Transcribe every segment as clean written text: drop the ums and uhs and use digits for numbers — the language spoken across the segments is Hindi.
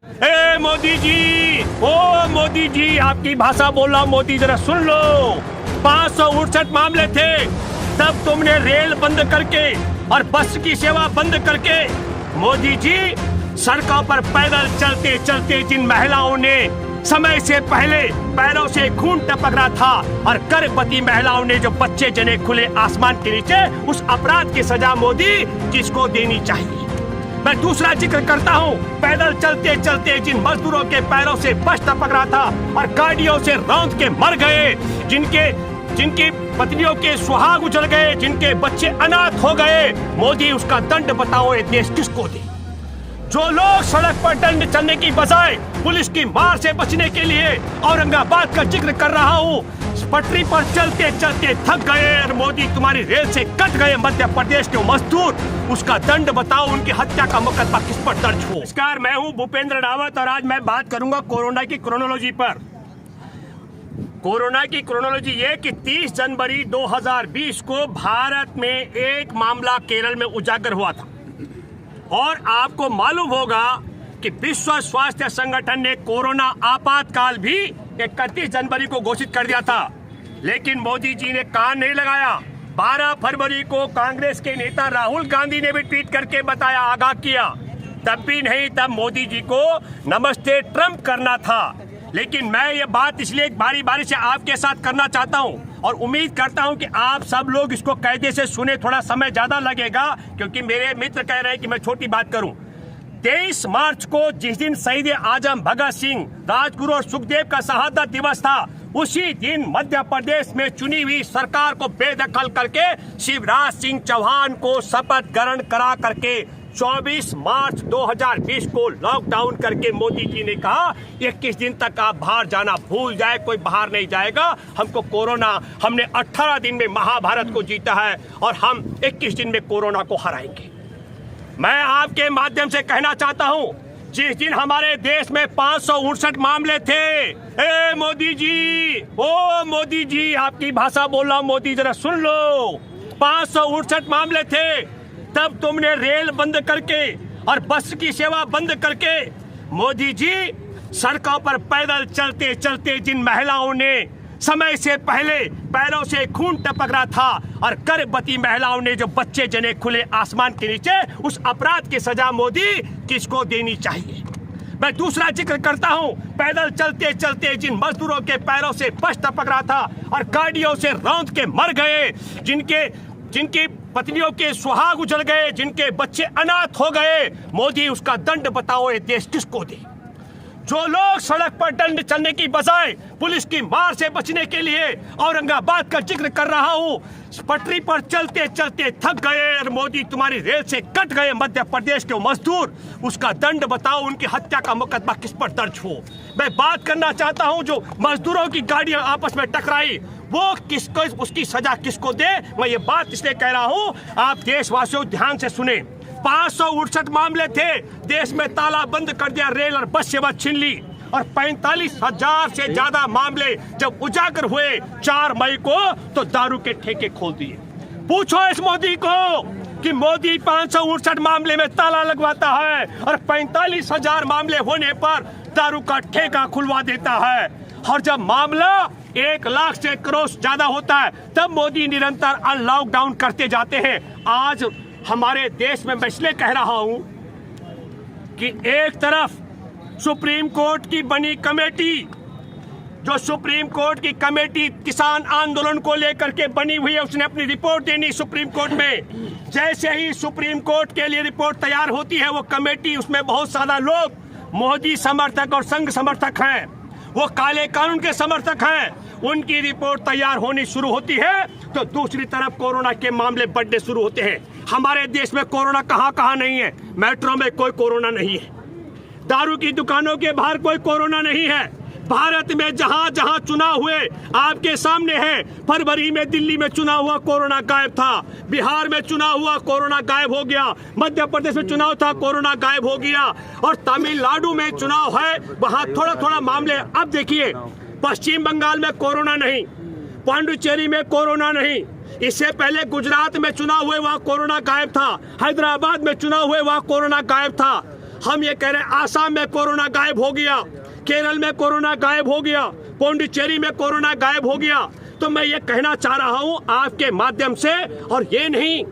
ए मोदी जी, ओ मोदी जी, आपकी भाषा बोल रहा हूं मोदी, जरा सुन लो। 569 मामले थे, तब तुमने रेल बंद करके और बस की सेवा बंद करके मोदी जी सड़कों पर पैदल चलते चलते जिन महिलाओं ने समय से पहले पैरों से खून टपक रहा था और गर्भवती महिलाओं ने जो बच्चे जने खुले आसमान के नीचे, उस अपराध की सजा मोदी किसको देनी चाहिए। मैं दूसरा जिक्र करता हूँ, पैदल चलते चलते जिन मजदूरों के पैरों से बस टपक रहा था और गाड़ियों से रौंद के मर गए, जिनकी पत्नियों के सुहाग उजड़ गए, जिनके बच्चे अनाथ हो गए, मोदी उसका दंड बताओ ये देश किसको दे। जो लोग सड़क पर दंड चलने की बजाय पुलिस की मार से बचने के लिए औरंगाबाद का जिक्र कर रहा हूँ, पटरी पर चलते चलते थक गए और मोदी तुम्हारी रेल से कट गए मध्य प्रदेश के मजदूर, उसका दंड बताओ, उनकी हत्या का मुकदमा किस पर दर्ज हो। नमस्कार, मैं हूँ भूपेंद्र रावत और आज मैं बात करूंगा कोरोना की क्रोनोलॉजी पर। कोरोना की क्रोनोलॉजी ये कि 30 जनवरी 2020 को भारत में एक मामला केरल में उजागर हुआ था और आपको मालूम होगा कि विश्व स्वास्थ्य संगठन ने कोरोना आपातकाल भी 31 जनवरी को घोषित कर दिया था, लेकिन मोदी जी ने कान नहीं लगाया। 12 फरवरी को कांग्रेस के नेता राहुल गांधी ने भी ट्वीट करके बताया, आगाह किया, तब भी नहीं, तब मोदी जी को नमस्ते ट्रंप करना था। लेकिन मैं ये बात इसलिए बारी बारी से आपके साथ करना चाहता हूँ और उम्मीद करता हूँ कि आप सब लोग इसको कायदे से सुने। थोड़ा समय ज्यादा लगेगा क्योंकि मेरे मित्र कह रहे हैं कि मैं छोटी बात करूँ। 23 मार्च को जिस दिन शहीद आजम भगत सिंह, राजगुरु और सुखदेव का शहादत दिवस था, उसी दिन मध्य प्रदेश में चुनी हुई सरकार को बेदखल करके शिवराज सिंह चौहान को शपथ ग्रहण करा करके 24 मार्च 2020 को लॉकडाउन करके मोदी जी ने कहा 21 दिन तक आप बाहर जाना भूल जाए, कोई बाहर नहीं जाएगा। हमको कोरोना, हमने 18 दिन में महाभारत को जीता है और हम 21 दिन में कोरोना को हराएंगे। मैं आपके माध्यम से कहना चाहता हूं, जिस दिन हमारे देश में 569 मामले थे, ए मोदी जी, ओ मोदी जी, आपकी भाषा बोल रहा हूं मोदी, जरा सुन लो। 569 मामले थे, तब तुमने रेल बंद करके और बस की सेवा बंद करके मोदी जी सड़कों पर पैदल चलते चलते जिन महिलाओं ने समय से पहले पैरों से खून टपक रहा था और गर्भवती महिलाओं ने जो बच्चे जने खुले आसमान के नीचे, उस अपराध की सजा मोदी किसको देनी चाहिए। मैं दूसरा जिक्र करता हूं, पैदल चलते चलते जिन मजदूरों के पैरों से बस टपक रहा था और गाड़ियों से रौंद के मर गए, जिनकी पत्नियों के सुहाग उजड़ गए, जिनके बच्चे अनाथ हो गए, मोदी उसका दंड बताओ ये देश किसको दे। जो लोग सड़क पर दंड चलने की बजाय पुलिस की मार से बचने के लिए औरंगाबाद का जिक्र कर रहा हूं, पटरी पर चलते चलते थक गए और मोदी तुम्हारी रेल से कट गए मध्य प्रदेश के मजदूर, उसका दंड बताओ, उनकी हत्या का मुकदमा किस पर दर्ज हो। मैं बात करना चाहता हूं, जो मजदूरों की गाड़ियां आपस में टकराई, वो किसको, उसकी सजा किसको दे। मैं ये बात इसलिए कह रहा हूं, आप देशवासियों ध्यान से सुने। 569 मामले थे, देश में ताला बंद कर दिया, रेल और बस सेवा छीन ली और 45,000 से ज्यादा मामले जब उजागर हुए 4 मई को, तो दारू के ठेके खोल दिए। पूछो इस मोदी को कि मोदी 569 मामले में ताला लगवाता है और 45,000 मामले होने पर दारू का ठेका खुलवा देता है, और जब मामला 1 लाख से करोड़ ज्यादा होता है तब मोदी निरंतर लॉकडाउन करते जाते हैं। आज हमारे देश में मैं इसलिए कह रहा हूं कि एक तरफ सुप्रीम कोर्ट की बनी कमेटी, जो सुप्रीम कोर्ट की कमेटी किसान आंदोलन को लेकर के बनी हुई है, उसने अपनी रिपोर्ट देनी सुप्रीम कोर्ट में। जैसे ही सुप्रीम कोर्ट के लिए रिपोर्ट तैयार होती है, वो कमेटी, उसमें बहुत सारा लोग मोदी समर्थक और संघ समर्थक हैं, वो काले कानून के समर्थक हैं, उनकी रिपोर्ट तैयार होनी शुरू होती है तो दूसरी तरफ कोरोना के मामले बढ़ने शुरू होते हैं। हमारे देश में कोरोना कहां नहीं है। मेट्रो में कोई कोरोना नहीं है, दारू की दुकानों के बाहर कोई कोरोना नहीं है। भारत में जहां जहां चुनाव हुए आपके सामने है। फरवरी में दिल्ली में चुनाव हुआ, कोरोना गायब था। बिहार में चुनाव हुआ, कोरोना गायब हो गया। मध्य प्रदेश में चुनाव था, कोरोना गायब हो गया। और तमिलनाडु में चुनाव है, वहां थोड़ा थोड़ा मामले। अब देखिए, पश्चिम बंगाल में कोरोना नहीं, पांडुचेरी में कोरोना नहीं, इससे पहले गुजरात में चुनाव हुए, वहां कोरोना गायब था। हैदराबाद में चुनाव हुए, वहां कोरोना गायब था। हम ये कह रहे हैं आसाम में कोरोना गायब हो गया, केरल में कोरोना गायब हो गया, पौंडीचेरी में कोरोना गायब हो गया। तो मैं ये कहना चाह रहा हूं आपके माध्यम से, और ये नहीं,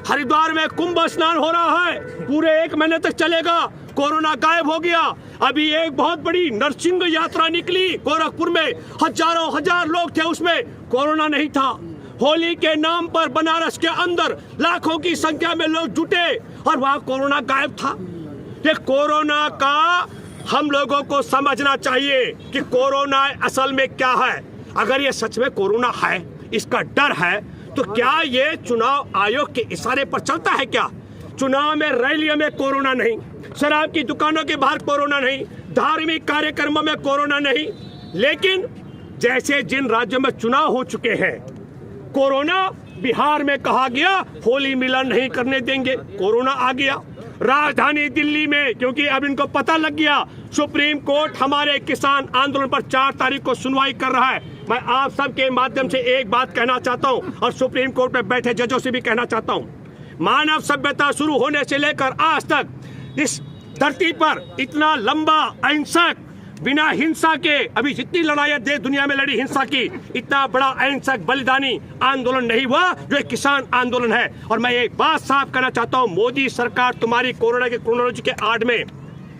हरिद्वार में कुंभ स्नान हो रहा है, पूरे 1 महीने तक चलेगा, कोरोना गायब हो गया। अभी एक बहुत बड़ी नरसिंह यात्रा निकली गोरखपुर में, हजारों हजार लोग थे, उसमें कोरोना नहीं था। होली के नाम पर बनारस के अंदर लाखों की संख्या में लोग जुटे और वहां कोरोना गायब था। ये कोरोना का हम लोगों को समझना चाहिए कि कोरोना असल में क्या है। अगर ये सच में कोरोना है, इसका डर है, तो क्या ये चुनाव आयोग के इशारे पर चलता है क्या? चुनाव में रैलियों में कोरोना नहीं, शराब की दुकानों के बाहर कोरोना नहीं, धार्मिक कार्यक्रमों में कोरोना नहीं। लेकिन जैसे जिन राज्यों में चुनाव हो चुके हैं, कोरोना, बिहार में कहा गया होली मिलन नहीं करने देंगे, कोरोना आ गया। राजधानी दिल्ली में, क्योंकि अब इनको पता लग गया, सुप्रीम कोर्ट हमारे किसान आंदोलन पर 4 तारीख को सुनवाई कर रहा है। मैं आप सबके माध्यम से एक बात कहना चाहता हूं और सुप्रीम कोर्ट में बैठे जजों से भी कहना चाहता हूं, मानव सभ्यता शुरू होने से लेकर आज तक इस धरती पर इतना लंबा अहिंसक, बिना हिंसा के, अभी जितनी लड़ाइयां देश दुनिया में लड़ी हिंसा की, इतना बड़ा अहिंसक बलिदानी आंदोलन नहीं हुआ जो एक किसान आंदोलन है। और मैं एक बात साफ करना चाहता हूं, मोदी सरकार तुम्हारी कोरोना के क्रोनोलॉजी के आड़ में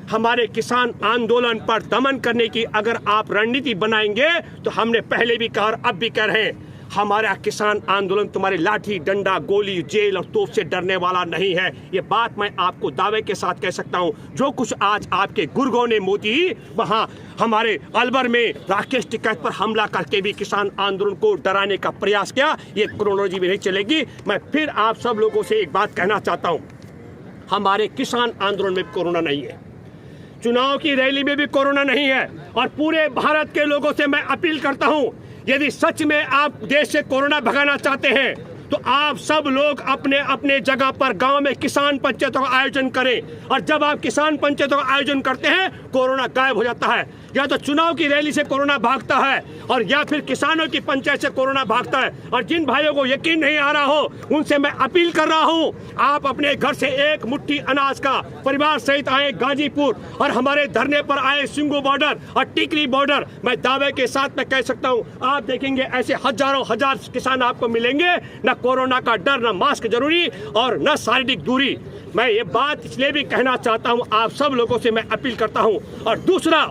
हमारे किसान आंदोलन पर दमन करने की अगर आप रणनीति बनाएंगे, तो हमने पहले भी कहा और अब भी कह रहे हैं, हमारा किसान आंदोलन तुम्हारे लाठी, डंडा, गोली, जेल और तोप से डरने वाला नहीं है। ये बात मैं आपको दावे के साथ कह सकता हूं। जो कुछ आज आपके गुरगों ने मोदी वहां हमारे अलवर में राकेश टिकैत पर हमला करके भी किसान आंदोलन को डराने का प्रयास किया, ये क्रोनोलॉजी में नहीं चलेगी। मैं फिर आप सब लोगों से एक बात कहना चाहता हूं, हमारे किसान आंदोलन में कोरोना नहीं है, चुनाव की रैली में भी कोरोना नहीं है। और पूरे भारत के लोगों से मैं अपील करता हूं, यदि सच में आप देश से कोरोना भगाना चाहते हैं, तो आप सब लोग अपने अपने जगह पर गांव में किसान पंचायतों का आयोजन करें। और जब आप किसान पंचायतों का आयोजन करते हैं, कोरोना गायब हो जाता है। या तो चुनाव की रैली से कोरोना भागता है, और या फिर किसानों की पंचायत से कोरोना भागता है। और जिन भाइयों को यकीन नहीं आ रहा हो, उनसे मैं अपील कर रहा हूं, आप अपने घर से एक मुट्ठी अनाज का परिवार सहित आए गाजीपुर, और हमारे धरने पर आए सिंगू बॉर्डर और टिकरी बॉर्डर। मैं दावे के साथ मैं कह सकता हूं, आप देखेंगे ऐसे हजारों हजार किसान आपको मिलेंगे। न कोरोना का डर, न मास्क जरूरी, और न शारीरिक दूरी। मैं ये बात इसलिए भी कहना चाहता हूं, आप सब लोगों से मैं अपील करता हूं। और दूसरा,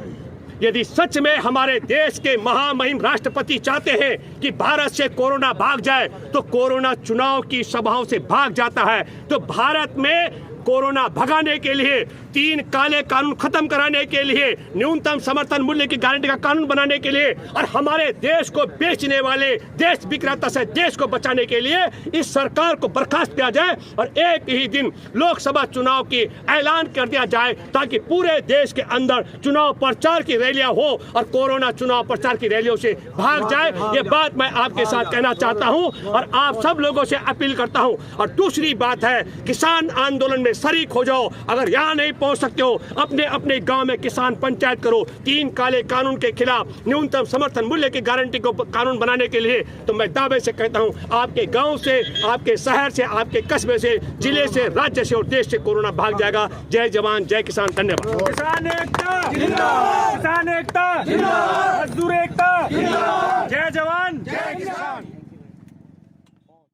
यदि सच में हमारे देश के महामहिम राष्ट्रपति चाहते हैं कि भारत से कोरोना भाग जाए, तो कोरोना चुनाव की सभाओं से भाग जाता है। तो भारत में कोरोना भगाने के लिए, 3 काले कानून खत्म कराने के लिए, न्यूनतम समर्थन मूल्य की गारंटी का कानून बनाने के लिए, और हमारे देश को बेचने वाले देश विक्रेता से देश को बचाने के लिए इस सरकार को बर्खास्त किया जाए और एक ही दिन लोकसभा चुनाव की ऐलान कर दिया जाए, ताकि पूरे देश के अंदर चुनाव प्रचार की रैलियां हो और कोरोना चुनाव प्रचार की रैलियों से भाग जाए। ये बात मैं आपके साथ कहना चाहता हूं और आप सब लोगों से अपील करता हूं। और दूसरी बात है, किसान आंदोलन में शरीक हो जाओ। अगर यहाँ नहीं पहुंच सकते हो, अपने अपने गांव में किसान पंचायत करो। 3 काले कानून के खिलाफ न्यूनतम समर्थन मूल्य की गारंटी को कानून बनाने के लिए, तो मैं दावे से कहता हूं, आपके गांव से, आपके शहर से, आपके कस्बे से, जिले से, राज्य से और देश से कोरोना भाग जाएगा। जय जवान, जय किसान, धन्यवाद। किसान एकता जिंदाबाद, किसान एकता जिंदाबाद, मजदूर एकता जिंदाबाद, जय जवान, जय किसान।